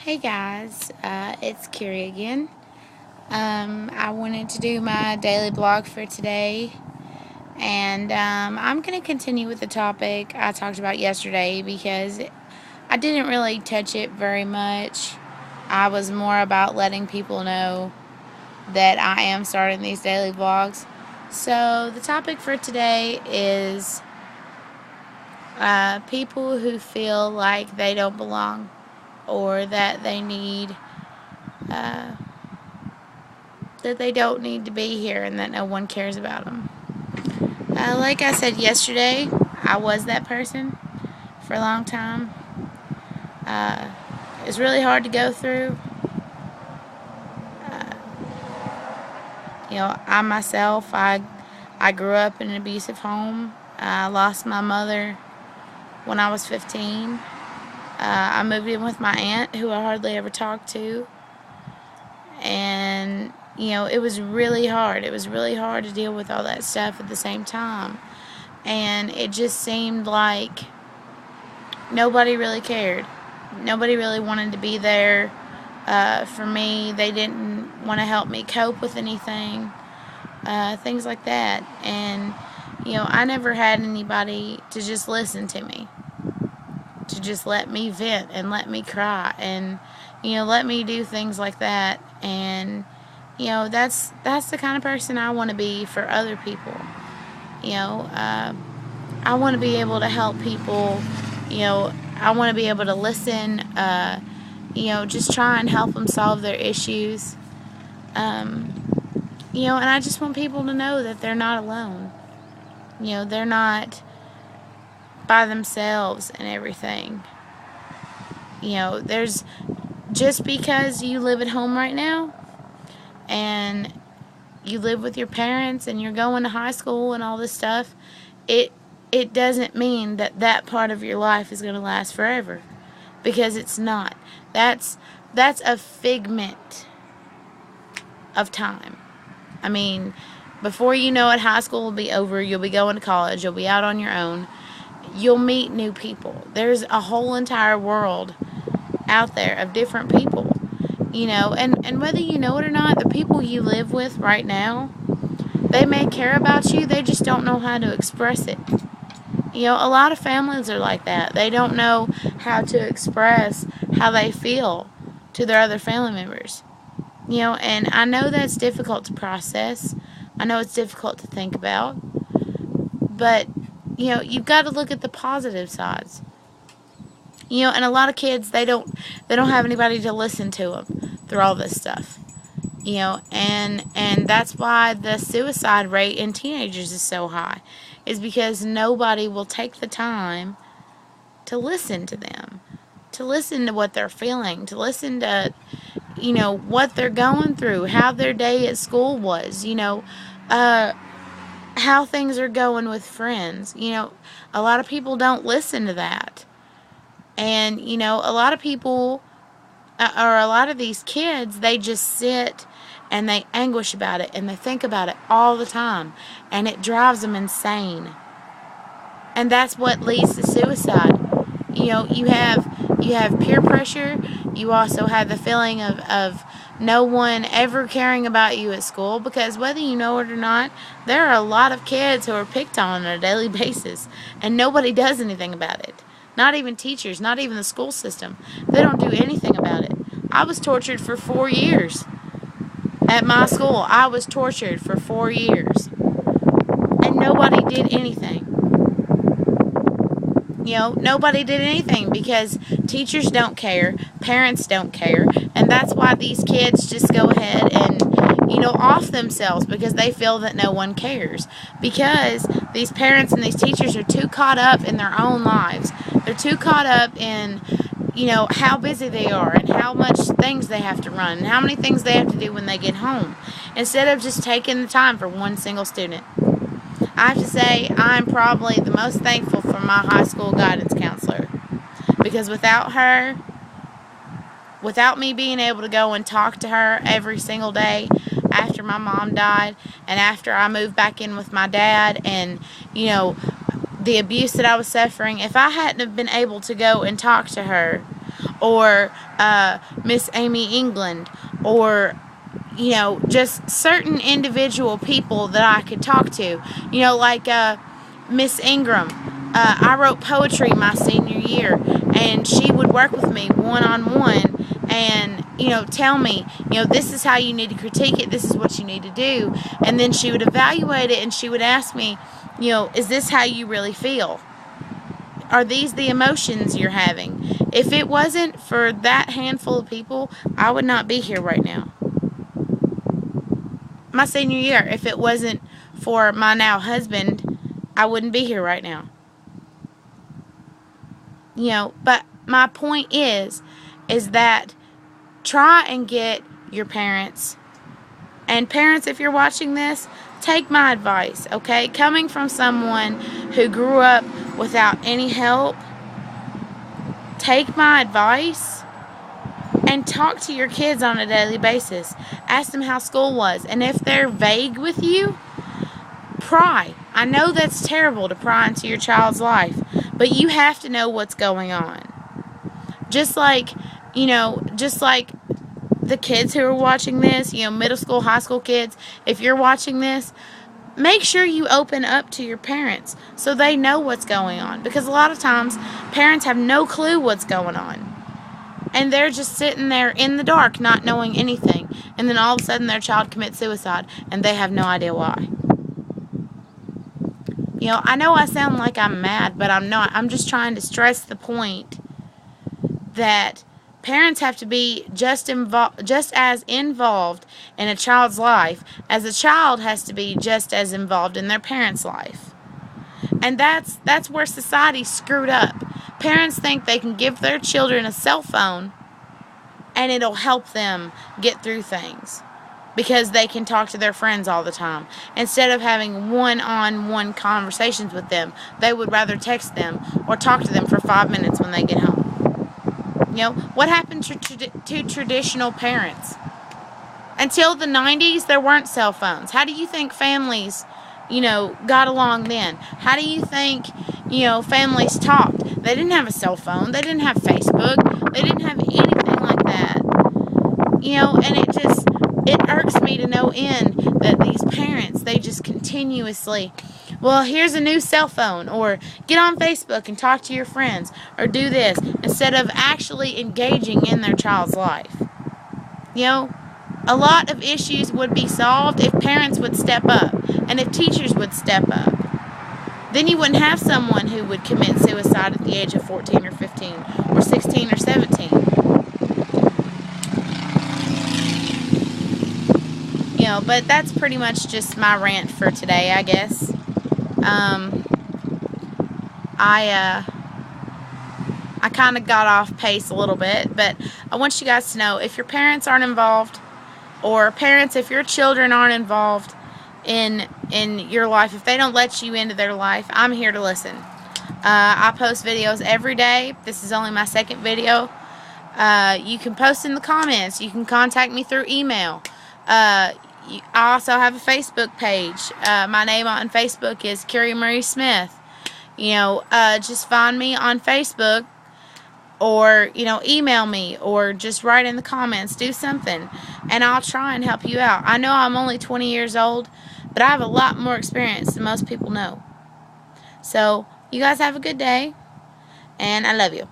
Hey guys, it's Kiri again. I wanted to do my daily blog for today, and I'm going to continue with the topic I talked about yesterday because I didn't really touch it very much. I was more about letting people know that I am starting these daily vlogs. So, the topic for today is people who feel like they don't belong or that uh, they don't need to be here and that no one cares about them. Like I said yesterday, I was that person for a long time. It was really hard to go through. Uh, I myself, I grew up in an abusive home. I lost my mother when I was 15. I moved in with my aunt, who I hardly ever talked to. And, it was really hard. It was really hard to deal with all that stuff at the same time. And it just seemed like nobody really cared. Nobody really wanted to be there for me. They didn't want to help me cope with anything. Things like that. And, I never had anybody to just listen to me. To just let me vent and let me cry. And, let me do things like that. And, that's the kind of person I want to be for other people. I want to be able to help people. I want to be able to listen. Just try and help them solve their issues. And I just want people to know that they're not alone. They're not by themselves and everything. There's just because you live at home right now and you live with your parents and you're going to high school and all this stuff, it doesn't mean that part of your life is going to last forever, because it's not. That's a figment of time. I mean, before you know it, high school will be over. You'll be going to college. You'll be out on your own. You'll meet new people. There's a whole entire world out there of different people. And whether you know it or not, the people you live with right now, they may care about you, they just don't know how to express it. A lot of families are like that. They don't know how to express how they feel to their other family members. And I know that's difficult to process. I know it's difficult to think about. But, you've got to look at the positive sides. And a lot of kids, they don't have anybody to listen to them through all this stuff. And that's why the suicide rate in teenagers is so high, is because nobody will take the time to listen to them, to listen to what they're feeling, to listen to, what they're going through, how their day at school was, how things are going with friends. A lot of people don't listen to that. And, a lot of people, or a lot of these kids, they just sit and they anguish about it and they think about it all the time, and it drives them insane. And that's what leads to suicide. You have peer pressure. You also have the feeling of no one ever caring about you at school, because whether you know it or not, there are a lot of kids who are picked on a daily basis, and nobody does anything about it. Not even teachers, not even the school system. They don't do anything about it. I was tortured for 4 years. At my school, I was tortured for 4 years. And nobody did anything. Nobody did anything because teachers don't care, parents don't care, and that's why these kids just go ahead and, off themselves, because they feel that no one cares. Because these parents and these teachers are too caught up in their own lives. They're too caught up in, how busy they are and how much things they have to run and how many things they have to do when they get home, instead of just taking the time for one single student. I have to say, I'm probably the most thankful for my high school guidance counselor, because without her, without me being able to go and talk to her every single day after my mom died and after I moved back in with my dad, and, the abuse that I was suffering, if I hadn't have been able to go and talk to her, or Miss Amy England, or just certain individual people that I could talk to. Like Miss Ingram. I wrote poetry my senior year, and she would work with me one-on-one and, tell me, this is how you need to critique it, this is what you need to do. And then she would evaluate it, and she would ask me, is this how you really feel? Are these the emotions you're having? If it wasn't for that handful of people, I would not be here right now. My senior year, if it wasn't for my now husband, I wouldn't be here right now. But my point is that try and get your parents, and parents, if you're watching this, take my advice, okay? Coming from someone who grew up without any help, take my advice and talk to your kids on a daily basis. Ask them how school was, and if they're vague with you, pry. I know that's terrible to pry into your child's life, but you have to know what's going on. Just like the kids who are watching this, middle school, high school kids, if you're watching this, make sure you open up to your parents so they know what's going on. Because a lot of times, parents have no clue what's going on. And they're just sitting there in the dark, not knowing anything. And then all of a sudden, their child commits suicide, and they have no idea why. I know I sound like I'm mad, but I'm not. I'm just trying to stress the point that parents have to be just as involved in a child's life as a child has to be just as involved in their parent's life. And that's where society's screwed up. Parents think they can give their children a cell phone and it'll help them get through things because they can talk to their friends all the time. Instead of having one-on-one conversations with them, they would rather text them or talk to them for 5 minutes when they get home. What happened to traditional parents? Until the 90s, there weren't cell phones. How do you think families, got along then? How do you think, families talked? They didn't have a cell phone. They didn't have Facebook. They didn't have anything like that. And it irks me to no end that these parents, they just continuously, well, here's a new cell phone, or get on Facebook and talk to your friends, or do this, instead of actually engaging in their child's life. A lot of issues would be solved if parents would step up, and if teachers would step up. Then you wouldn't have someone who would commit suicide at the age of 14 or 15, or 16 or 17. But that's pretty much just my rant for today, I guess. I kind of got off pace a little bit, but I want you guys to know, if your parents aren't involved, or parents, if your children aren't involved in your life, if they don't let you into their life, I'm here to listen. I post videos every day. This is only my second video. You can post in the comments. You can contact me through email. I also have a Facebook page. My name on Facebook is Carrie Marie Smith. Just find me on Facebook, or, email me, or just write in the comments. Do something, and I'll try and help you out. I know I'm only 20 years old, but I have a lot more experience than most people know. So, you guys have a good day, and I love you.